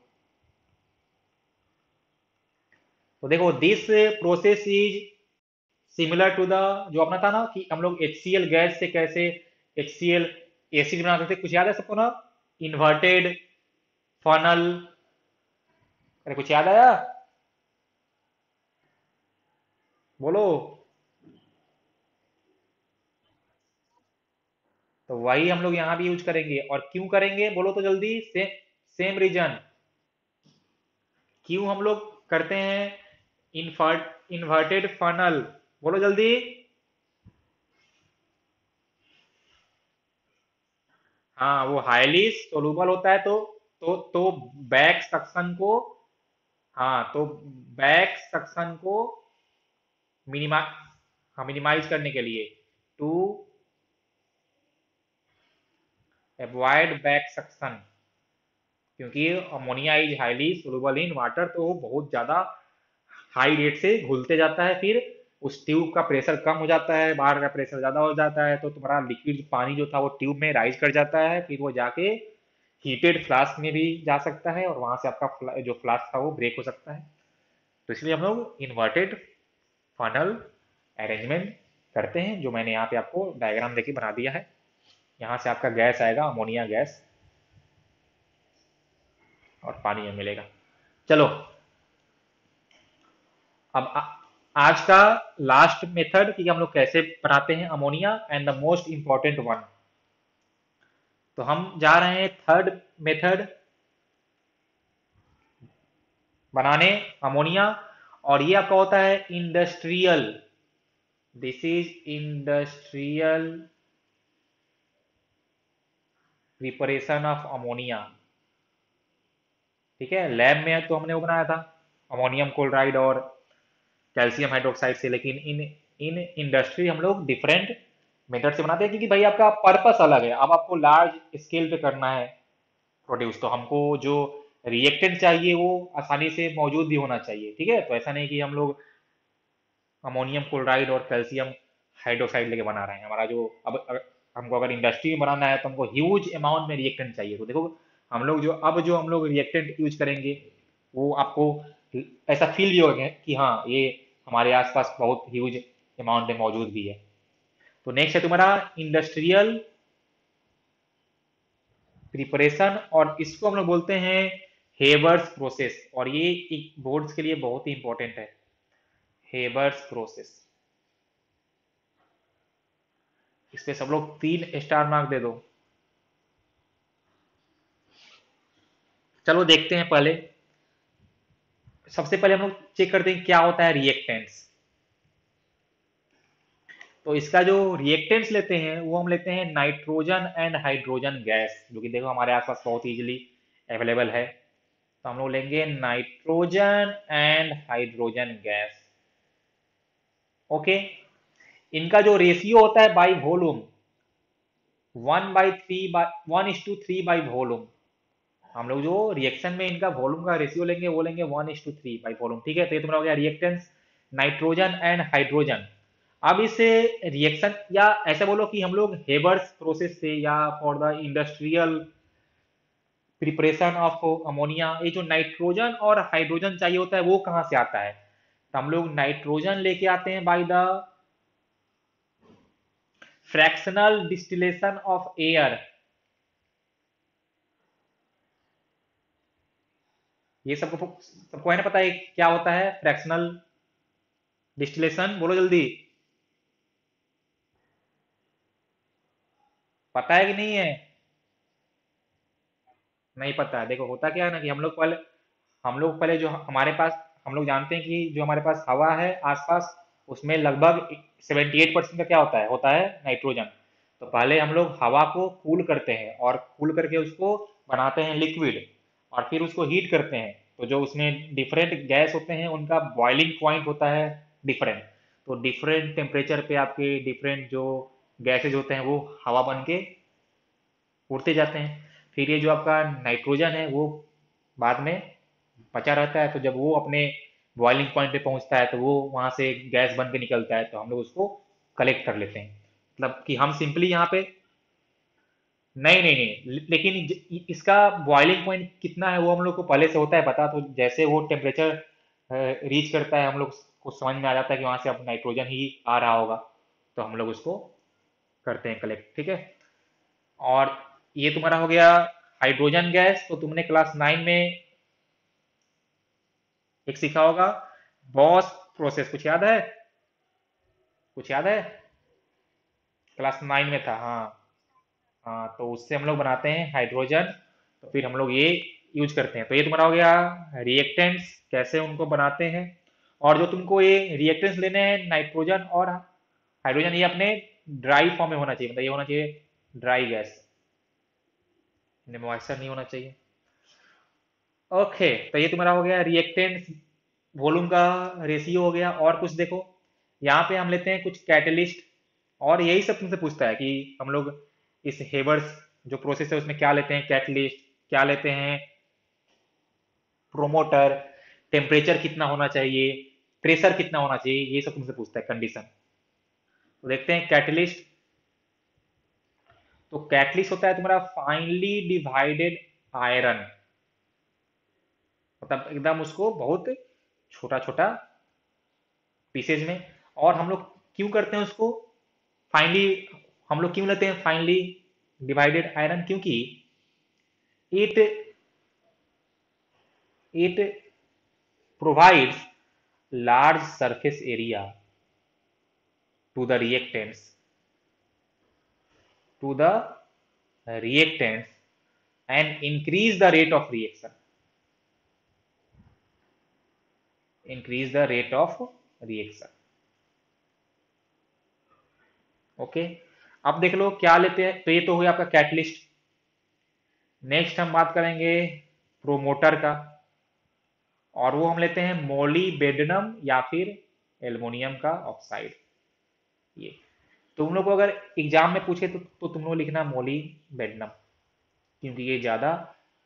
तो देखो, this process is similar to the, जो अपना था ना कि हम लोग HCl गैस से कैसे HCl एसिड बनाते थे, कुछ याद है सबको ना? Inverted funnel. अरे कुछ याद आया, बोलो। तो वही हम लोग यहाँ भी यूज करेंगे, और क्यों करेंगे बोलो तो जल्दी। Same reason. क्यों हम लोग करते हैं इन्वर्टेड फनल, बोलो जल्दी। हाँ, वो हाईली सोलूबल होता है, तो बैक सक्शन को, हाँ तो बैक सक्शन को मिनिमा हाँ, मिनिमाइज करने के लिए, टू अवॉइड बैक सक्शन, क्योंकि ammonia is highly soluble in water, तो वो बहुत ज़्यादा हाई रेट से घुलते जाता है, फिर उस ट्यूब का प्रेशर कम हो जाता है, बाहर का प्रेशर ज़्यादा हो जाता है, तो तुम्हारा लिक्विड पानी जो था वो ट्यूब में राइज कर जाता है, फिर वो जाके हीटेड फ्लास्क में भी जा सकता है, और वहां से आपका जो फ्लास्क था वो ब्रेक हो सकता है। तो इसलिए हम लोग इन्वर्टेड फनल अरेंजमेंट करते हैं, जो मैंने यहाँ पे आपको डायग्राम देखिए बना दिया है। यहाँ से आपका गैस आएगा, अमोनिया गैस, और पानी में मिलेगा। चलो, अब आज का लास्ट मेथड कि हम लोग कैसे बनाते हैं ammonia, and the most important one, तो हम जा रहे हैं थर्ड मेथड बनाने अमोनिया, और ये आपका होता है industrial, this is industrial preparation of ammonia. ठीक है, लैब में तो हमने वो बनाया था अमोनियम क्लोराइड और कैल्शियम हाइड्रोक्साइड से, लेकिन इन इन इंडस्ट्री हम लोग डिफरेंट मेथड से बनाते हैं, क्योंकि भाई आपका पर्पस अलग है। अब आपको लार्ज स्केल पे करना है प्रोड्यूस, तो हमको जो रिएक्टेंट चाहिए वो आसानी से मौजूद भी होना चाहिए। ठीक है, तो ऐसा नहीं कि हम लोग अमोनियम क्लोराइड और कैल्शियम हाइड्रोक्साइड लेके बना रहे हैं। हमारा जो हमको अगर इंडस्ट्री में बनाना है तो हमको ह्यूज अमाउंट में रिएक्टेंट चाहिए। तो देखो, जो हम लोग रिएक्टेंट यूज करेंगे, वो आपको ऐसा फील भी होगा कि हाँ, ये हमारे आसपास बहुत ह्यूज अमाउंट में मौजूद भी है। तो नेक्स्ट है तुम्हारा इंडस्ट्रियल प्रिपरेशन, और इसको हम लोग बोलते हैं हेबर्स प्रोसेस, और ये बोर्ड्स के लिए बहुत ही इंपॉर्टेंट है, हेबर्स प्रोसेस। इस पे सब लोग 3 स्टार मार्क दे दो। चलो देखते हैं, पहले सबसे पहले हम लोग चेक करते हैं क्या होता है रिएक्टेंट्स। तो इसका जो रिएक्टेंट्स लेते हैं वो हम लेते हैं नाइट्रोजन एंड हाइड्रोजन गैस, जो कि देखो हमारे आसपास बहुत इजीली अवेलेबल है। तो हम लोग लेंगे nitrogen and hydrogen gas. Okay, इनका जो रेशियो होता है बाई वॉल्यूम, 1/3 1:3 बाई वॉल्यूम। हम लोग जो रिएक्शन में इनका वॉल्यूम का रेशियो लेंगे वो लेंगे 1:3 बाई वॉल्यूम। ठीक है, तो ये तुम्हारा हो गया रिएक्टेंस नाइट्रोजन एंड हाइड्रोजन। अब इस रिएक्शन, या ऐसे बोलो कि हम लोग हेबर्स प्रोसेस से, या for the industrial preparation of ammonia, ये जो नाइट्रोजन और हाइड्रोजन चाहिए होता है वो कहाँ से आता है? तो हम लोग नाइट्रोजन लेके आते हैं by the fractional distillation of air. ये सबको सबको है ना पता है क्या होता है फ्रैक्शनल डिस्टिलेशन? बोलो जल्दी। पता है कि नहीं है? नहीं पता है। देखो होता क्या है ना कि हम लोग पहले जो हमारे पास, हम लोग जानते हैं कि जो हमारे पास हवा है आसपास, उसमें लगभग 78% का क्या होता है नाइट्रोजन। तो पहले हम लोग हवा को कूल करते हैं, और कूल करके उसको बनाते हैं लिक्विड, और फिर उसको हीट करते हैं। तो जो उसमें डिफरेंट गैस होते हैं उनका बॉइलिंग पॉइंट होता है डिफरेंट। तो डिफरेंट टेम्परेचर पे आपके डिफरेंट जो गैसेज होते हैं वो हवा बन के उड़ते जाते हैं। फिर ये जो आपका नाइट्रोजन है वो बाद में बचा रहता है, तो जब वो अपने बॉइलिंग पॉइंट पे पहुंचता है तो वो वहां से गैस बन के निकलता है, तो हम लोग उसको कलेक्ट कर लेते हैं। मतलब कि हम सिंपली यहाँ पे, नहीं नहीं नहीं, लेकिन इसका बॉइलिंग पॉइंट कितना है वो हम लोग को पहले से होता है पता। तो जैसे वो टेम्परेचर रीच करता है, हम लोग को समझ में आ जाता है कि वहां से अब नाइट्रोजन ही आ रहा होगा, तो हम लोग उसको करते हैं कलेक्ट। ठीक है, और ये तुम्हारा हो गया हाइड्रोजन गैस। तो तुमने क्लास 9 में एक सीखा होगा, बॉस प्रोसेस, कुछ याद है? कुछ याद है? क्लास 9 में था, हाँ। हाँ, तो उससे हम लोग बनाते हैं हाइड्रोजन, तो फिर हम लोग ये यूज करते हैं। तो ये तुम्हारा हो गया रिएक्टेंट्स, कैसे उनको बनाते हैं। और जो तुमको ये रिएक्टेंट्स लेने हैं नाइट्रोजन और हाइड्रोजन, ये अपने ड्राई फॉर्म में होना चाहिए, मतलब ये होना चाहिए ड्राई गैस, इनमें मॉइस्चर नहीं होना चाहिए। ओके, तो ये तुम्हारा हो गया रिएक्टेंट्स वॉल्यूम का रेशियो हो गया। और कुछ देखो, यहाँ पे हम लेते हैं कुछ कैटलिस्ट, और यही सब तुमसे पूछता है कि हम लोग इस हेबर्स जो प्रोसेस है उसमें क्या लेते हैं, कैटलिस्ट क्या लेते हैं, प्रोमोटर, टेम्परेचर कितना होना चाहिए, प्रेशर कितना होना चाहिए, ये सब तुमसे पूछता है कंडीशन। तो देखते हैं कैटलिस्ट। तो कैटलिस्ट होता है तुम्हारा फाइनली डिवाइडेड आयरन, मतलब एकदम उसको बहुत छोटा छोटा पीसेज में। और हम लोग क्यों करते हैं उसको फाइनली, हम लोग क्यों लेते हैं फाइनली डिवाइडेड आयरन, क्योंकि it it provides large surface area to the reactants to the reactants and increase the rate of reaction, increase the rate of reaction। Okay, अब देख लो क्या लेते हैं, तो ये तो हो गया आपका कैटलिस्ट। नेक्स्ट हम बात करेंगे प्रोमोटर का, और वो हम लेते हैं मोलिबेडनम या फिर एल्युमिनियम का ऑक्साइड। ये तुम लोग को अगर एग्जाम में पूछे तो तुम लोग लिखना मोलिबेडनम, क्योंकि ये ज़्यादा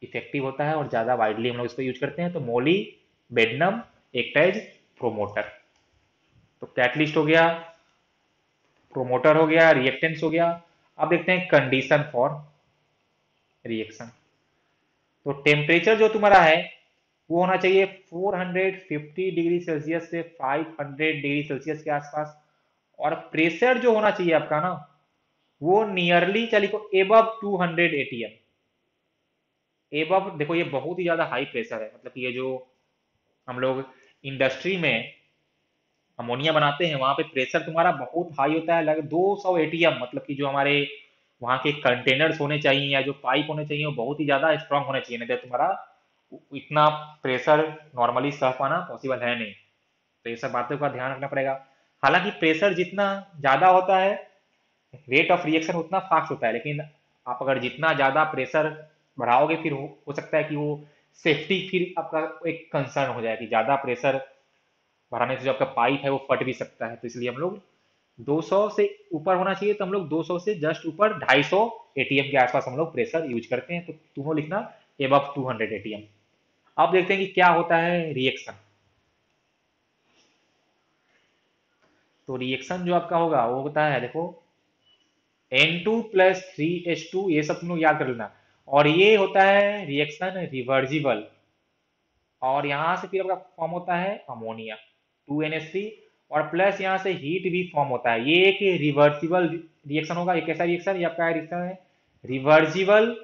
इफेक्टिव होता है और ज़्यादा वाइडली हम लोग इसको यूज करते हैं। तो मोलिबेडनम एक्ट एज प्रोमोटर। तो कैटलिस्ट हो गया, प्रोमोटर हो गया, रिएक्टेंट्स हो गया। अब देखते हैं कंडीशन फॉर रिएक्शन। तो टेम्परेचर जो तुम्हारा है वो होना चाहिए 450 डिग्री सेल्सियस से 500 डिग्री सेल्सियस के आसपास। और प्रेशर जो होना चाहिए आपका ना, वो नियरली चलिए को एबव 200 एटीएम। एबव देखो ये बहुत ही ज्यादा हाई प्रेशर है, मतलब कि ये जो हम लोग इंडस्ट्री में अमोनिया बनाते हैं वहां पे प्रेशर तुम्हारा बहुत हाई होता है, लगभग 200 एटीएम। मतलब कि जो हमारे वहां के कंटेनर्स होने चाहिए या जो पाइप होने चाहिए वो बहुत ही ज्यादा स्ट्रांग होने चाहिए, नहीं तो तुम्हारा इतना प्रेशर नॉर्मली सह पाना पॉसिबल है नहीं। तो ये सब बातों का ध्यान रखना पड़ेगा। हालांकि प्रेशर जितना ज्यादा होता है रेट ऑफ रिएक्शन उतना फास्ट होता है, लेकिन आप अगर जितना ज्यादा प्रेशर बढ़ाओगे फिर हो सकता है कि वो सेफ्टी फिर आपका एक कंसर्न हो जाए कि ज्यादा प्रेशर बढ़ाने से जो आपका पाइप है वो फट भी सकता है। तो इसलिए हम लोग 200 से ऊपर होना चाहिए, तो हम लोग 200 से जस्ट ऊपर 250 एटीएम के आसपास हम लोग प्रेशर यूज करते हैं। तो तुम लोग लिखना एबव 200 एटीएम। अब देखते हैं कि क्या होता है रिएक्शन। तो रिएक्शन जो आपका होगा वो होता है देखो N2 प्लस 3H2, ये सब तुम लोग याद कर लेना। और ये होता है रिएक्शन रिवर्जिबल, और यहां से फिर आपका फॉर्म होता है अमोनिया 2NH3, और प्लस यहाँ से हीट भी फॉर्म होता है। ये एक रिवर्सिबल रिएक्शन होगा। एक ऐसा रिएक्शन, ये आपका रिएक्शन है रिवर्सिबल,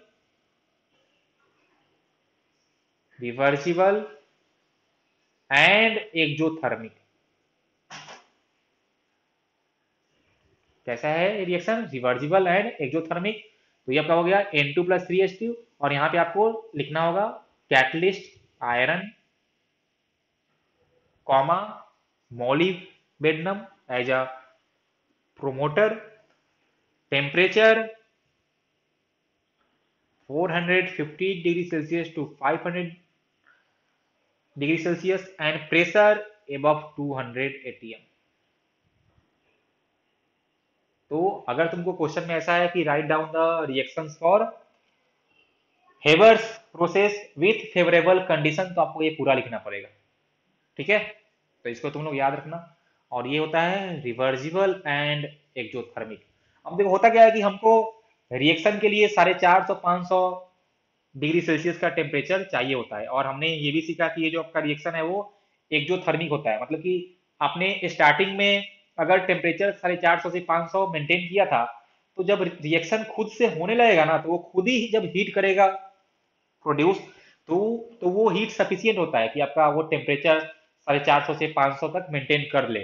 रिवर्सिबल एंड एक्जोथर्मिक। कैसा है रिएक्शन, रिवर्सिबल एंड एक्जोथर्मिक। तो ये आपका हो गया N2 प्लस 3H2, और यहाँ पे आपको लिखना होगा catalyst iron, comma molybdenum as a promoter, temperature 450 degree Celsius to 500 degree Celsius and pressure above 200 ATM. तो अगर तुमको क्वेश्चन में ऐसा है कि write down the reactions for Haber's process with favourable condition, तो आपको ये पूरा लिखना पड़ेगा। ठीक है, तो इसको तुम लोग याद रखना। और ये होता है रिवर्जिबल एंड एक्जोथर्मिक। अब देखो होता क्या है कि हमको रिएक्शन के लिए 450 500 डिग्री सेल्सियस का टेम्परेचर चाहिए होता है। और हमने ये भी सीखा कि ये जो आपका रिएक्शन है वो एक्जोथर्मिक होता है, मतलब कि आपने स्टार्टिंग में अगर टेम्परेचर 450 से 500 मेंटेन किया था, तो जब रिएक्शन खुद से होने लगेगा ना, तो वो खुद ही जब हीट करेगा प्रोड्यूस, तो वो हीट सफिशियंट होता है कि आपका वो टेम्परेचर 450 से 500 तक मेंटेन कर ले।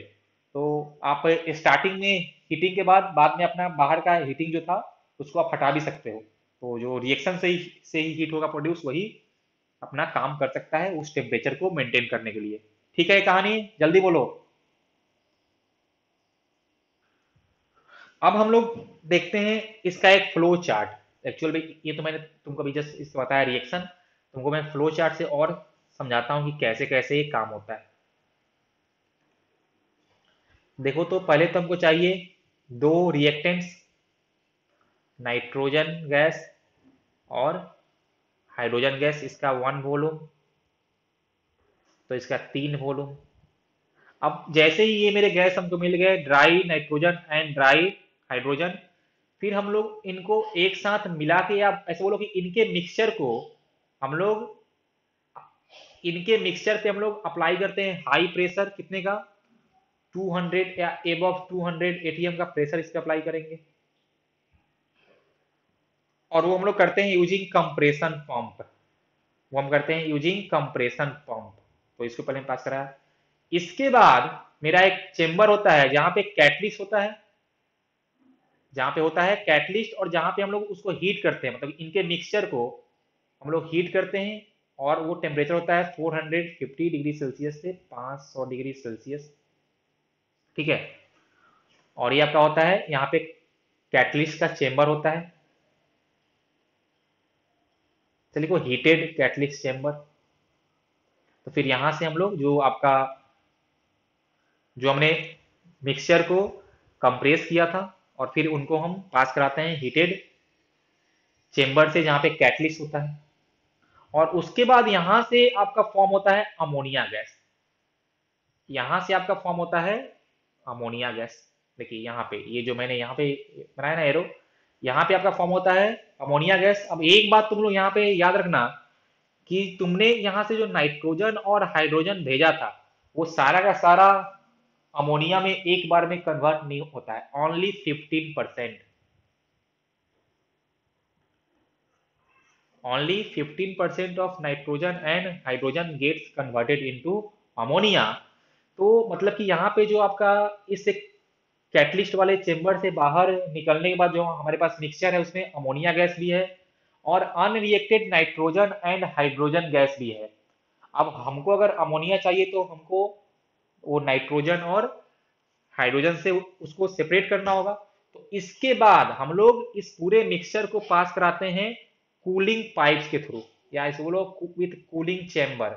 तो आप स्टार्टिंग में हीटिंग के बाद में अपना बाहर का हीटिंग जो था उसको आप हटा भी सकते हो। तो जो रिएक्शन से ही हीट होगा प्रोड्यूस, वही अपना काम कर सकता है उस टेम्परेचर को मेंटेन करने के लिए। ठीक है कहानी, जल्दी बोलो। अब हम लोग देखते हैं इसका एक फ्लो चार्ट। एक्चुअल में ये तो मैंने तुमको अभी जस्ट इससे बताया रिएक्शन, तुमको मैं फ्लो चार्ट से और समझाता हूँ कि कैसे कैसे ये काम होता है। देखो तो पहले तो हमको चाहिए दो रिएक्टेंट्स, नाइट्रोजन गैस और हाइड्रोजन गैस, इसका 1 वॉल्यूम, तो इसका 3 वॉल्यूम। अब जैसे ही ये मेरे गैस हमको मिल गए, dry nitrogen and dry hydrogen, फिर हम लोग इनको एक साथ मिला के, या ऐसे बोलो कि इनके मिक्सचर को हम लोग, इनके मिक्सचर पे हम लोग अप्लाई करते हैं हाई प्रेशर, कितने का, 200 या एबव 200 एटीएम का प्रेशर इस पे अप्लाई करेंगे। और वो हम लोग करते हैं यूजिंग कंप्रेशन पंप, वो हम करते हैं यूजिंग कंप्रेशन पंप। तो इसको पहले पास कराया। इसके बाद मेरा एक चेम्बर होता है जहां पे कैटलिस्ट होता है, जहां पे होता है कैटलिस्ट, और जहां पे हम लोग उसको हीट करते हैं, मतलब इनके मिक्सचर को हम लोग हीट करते हैं। और वो टेम्परेचर होता है 450 डिग्री सेल्सियस से 500 डिग्री सेल्सियस, ठीक है। और ये आपका होता है यहाँ पे कैटलिस्ट का चेम्बर होता है, चलिए को हीटेड कैटलिस्ट चेम्बर। तो फिर यहाँ से हम लोग जो आपका, जो हमने मिक्सचर को कंप्रेस किया था, और फिर उनको हम पास कराते हैं हीटेड चेम्बर से जहाँ पे कैटलिस्ट होता है। और उसके बाद यहाँ से आपका फॉर्म होता है अमोनिया गैस, यहाँ से आपका फॉर्म होता है अमोनिया गैस। देखिए यहाँ पे ये जो मैंने यहाँ पे बनाया ना एरो, यहाँ पे आपका फॉर्म होता है अमोनिया गैस। अब एक बात तुम लोग यहाँ पे याद रखना कि तुमने यहाँ से जो नाइट्रोजन और हाइड्रोजन भेजा था, वो सारा का सारा अमोनिया में एक बार में कन्वर्ट नहीं होता है, only 15%। Only 15% of nitrogen and hydrogen gets converted into ammonia. तो मतलब कि यहाँ पे जो आपका इस कैटलिस्ट वाले चेम्बर से बाहर निकलने के बाद जो हमारे पास मिक्सचर है उसमें अमोनिया गैस भी है और unreacted nitrogen and hydrogen gas भी है। अब हमको अगर अमोनिया चाहिए तो हमको वो नाइट्रोजन और हाइड्रोजन से उसको सेपरेट करना होगा। तो इसके बाद हम लोग इस पूरे मिक्सचर को पास कराते हैं कूलिंग पाइप्स के थ्रू, या इसे बोलो विथ कूलिंग चेम्बर।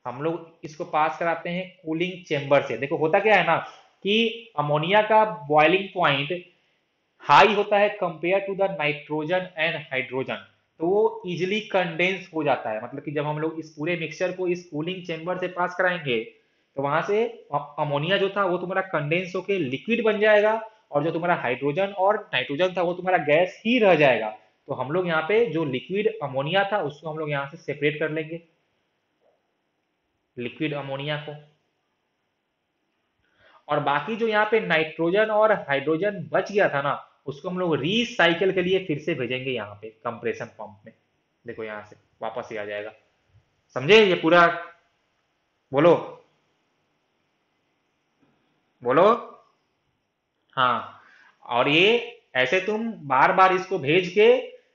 हम लोग इसको पास कराते हैं कूलिंग चेम्बर से। देखो होता क्या है ना कि अमोनिया का बॉइलिंग पॉइंट हाई होता है compare to the nitrogen and hydrogen, तो वो इजिली कंडेंस हो जाता है। मतलब कि जब हम लोग इस पूरे मिक्सचर को इस कूलिंग चेम्बर से पास कराएंगे तो वहां से अमोनिया जो था वो तुम्हारा कंडेंस होके लिक्विड बन जाएगा, और जो तुम्हारा हाइड्रोजन और नाइट्रोजन था वो तुम्हारा गैस ही रह जाएगा। तो हम लोग यहाँ पे जो लिक्विड अमोनिया था उसको हम लोग यहाँ से सेपरेट कर लेंगे, लिक्विड अमोनिया को। और बाकी जो यहाँ पे नाइट्रोजन और हाइड्रोजन बच गया था ना, उसको हम लोग रीसाइकिल के लिए फिर से भेजेंगे यहाँ पे कंप्रेशन पंप में। देखो यहाँ से वापस ही आ जाएगा, समझे ये पूरा, बोलो बोलो। हाँ, और ये ऐसे तुम बार बार इसको भेज के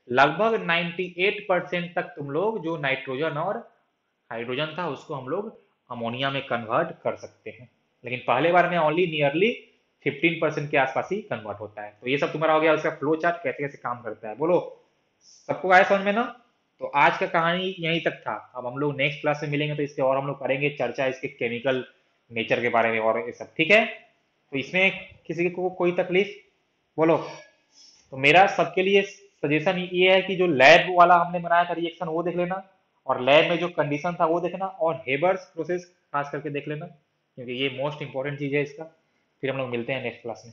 लगभग 98% तक तुम लोग जो नाइट्रोजन और हाइड्रोजन था उसको हम लोग अमोनिया में कन्वर्ट कर सकते हैं। लेकिन पहले बार में ओनली नियरली 15% के आसपास ही कन्वर्ट होता है। तो ये सब तुम्हारा हो गया, उसका फ्लो चार्ट कैसे कैसे काम करता है, बोलो सबको आया समझ में ना। तो आज का कहानी यहीं तक था। अब हम लोग नेक्स्ट क्लास में मिलेंगे तो इसके और हम लोग करेंगे चर्चा इसके केमिकल नेचर के बारे में और ये सब, ठीक है। तो इसमें किसी को कोई तकलीफ, बोलो। तो मेरा सबके लिए सजेशन ये है कि जो लैब वाला हमने बनाया था रिएक्शन वो देख लेना, और लैब में जो कंडीशन था वो देखना, और हेबर्स प्रोसेस खास करके देख लेना, क्योंकि ये मोस्ट इंपॉर्टेंट चीज है इसका। फिर हम लोग मिलते हैं नेक्स्ट क्लास में।